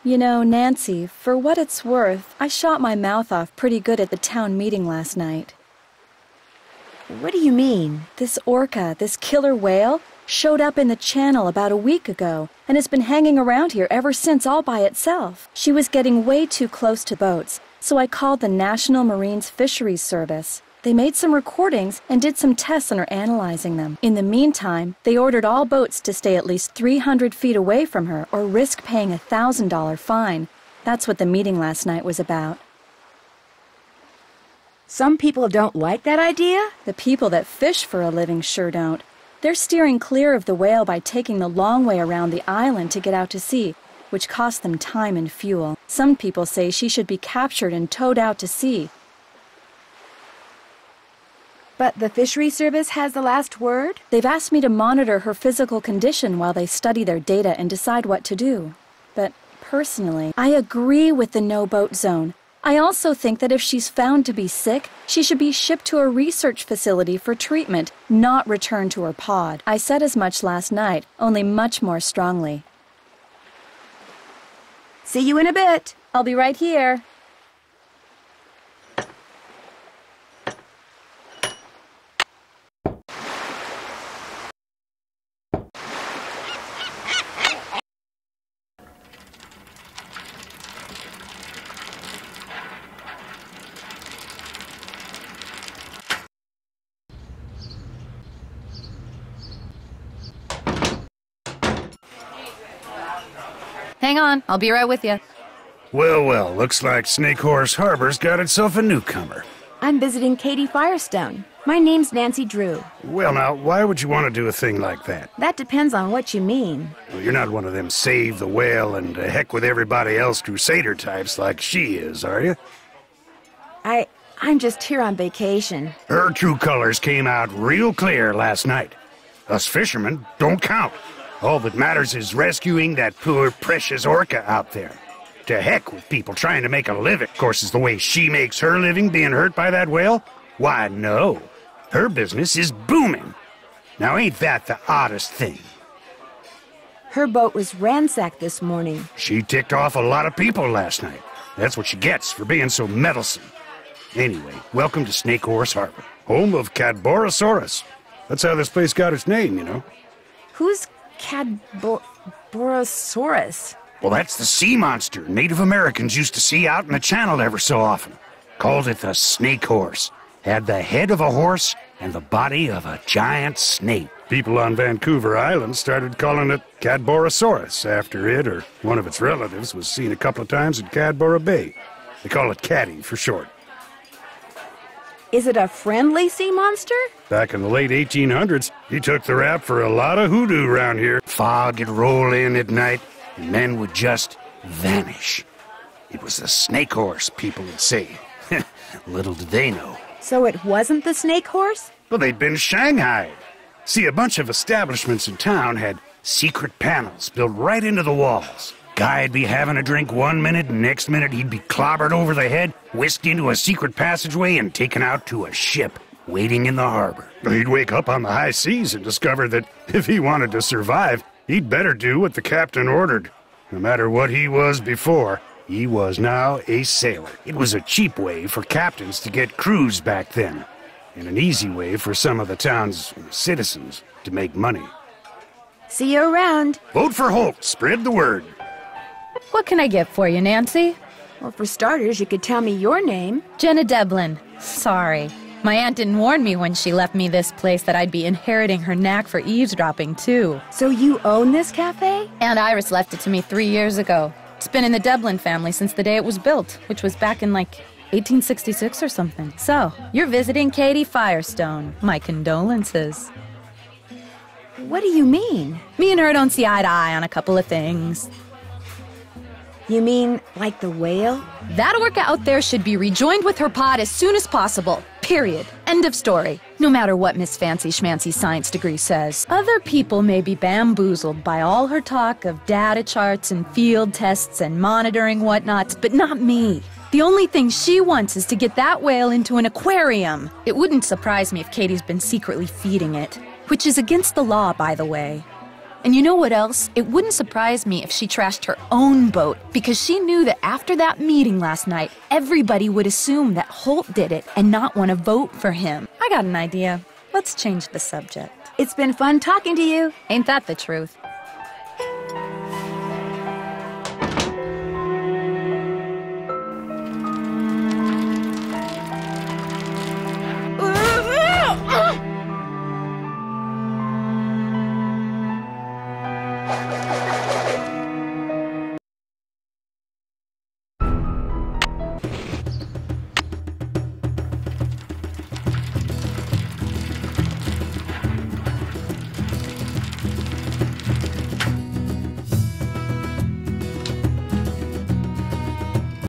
You know, Nancy, for what it's worth, I shot my mouth off pretty good at the town meeting last night. What do you mean? This orca, this killer whale, showed up in the channel about a week ago and has been hanging around here ever since all by itself. She was getting way too close to boats, so I called the National Marines Fisheries Service. They made some recordings and did some tests and are analyzing them. In the meantime, they ordered all boats to stay at least 300 feet away from her or risk paying a $1,000 fine. That's what the meeting last night was about. Some people don't like that idea? The people that fish for a living sure don't. They're steering clear of the whale by taking the long way around the island to get out to sea, which costs them time and fuel. Some people say she should be captured and towed out to sea. But the fishery service has the last word? They've asked me to monitor her physical condition while they study their data and decide what to do. But personally, I agree with the no-boat zone. I also think that if she's found to be sick, she should be shipped to a research facility for treatment, not returned to her pod. I said as much last night, only much more strongly. See you in a bit. I'll be right here. Hang on, I'll be right with you. Well, looks like Snake Horse Harbor's got itself a newcomer. I'm visiting Katie Firestone. My name's Nancy Drew. Well, now, why would you want to do a thing like that? That depends on what you mean. Well, you're not one of them save the whale and heck with everybody else crusader types like she is, are you? I'm just here on vacation. Her true colors came out real clear last night. Us fishermen don't count. All that matters is rescuing that poor, precious orca out there. To heck with people trying to make a living. Of course, is the way she makes her living being hurt by that whale? Why, no. Her business is booming. Now, ain't that the oddest thing? Her boat was ransacked this morning. She ticked off a lot of people last night. That's what she gets for being so meddlesome. Anyway, welcome to Snake Horse Harbor, home of Cadborosaurus. That's how this place got its name, you know. Who's Cadborosaurus? Well, that's the sea monster Native Americans used to see out in the channel ever so often. Called it the snake horse. Had the head of a horse and the body of a giant snake. People on Vancouver Island started calling it Cadborosaurus after it or one of its relatives was seen a couple of times in Cadboro Bay. They call it Caddy for short. Is it a friendly sea monster? Back in the late 1800s, he took the rap for a lot of hoodoo around here. Fog would roll in at night, and men would just vanish. It was the snake horse, people would say. Little did they know. So it wasn't the snake horse? Well, they'd been shanghaied. See, a bunch of establishments in town had secret panels built right into the walls. Guy'd be having a drink one minute, and next minute he'd be clobbered over the head, whisked into a secret passageway, and taken out to a ship waiting in the harbor. He'd wake up on the high seas and discover that if he wanted to survive, he'd better do what the captain ordered. No matter what he was before, he was now a sailor. It was a cheap way for captains to get crews back then, and an easy way for some of the town's citizens to make money. See you around. Vote for Holt. Spread the word. What can I get for you, Nancy? Well, for starters, you could tell me your name. Jenna Devlin. Sorry. My aunt didn't warn me when she left me this place that I'd be inheriting her knack for eavesdropping, too. So you own this cafe? Aunt Iris left it to me 3 years ago. It's been in the Devlin family since the day it was built, which was back in, 1866 or something. So, you're visiting Katie Firestone. My condolences. What do you mean? Me and her don't see eye to eye on a couple of things. You mean like the whale? That orca out there should be rejoined with her pod as soon as possible. Period. End of story. No matter what Miss Fancy Schmancy's science degree says. Other people may be bamboozled by all her talk of data charts and field tests and monitoring whatnots, but not me. The only thing she wants is to get that whale into an aquarium. It wouldn't surprise me if Katie's been secretly feeding it, which is against the law, by the way. And you know what else? It wouldn't surprise me if she trashed her own boat, because she knew that after that meeting last night, everybody would assume that Holt did it and not want to vote for him. I got an idea. Let's change the subject. It's been fun talking to you. Ain't that the truth?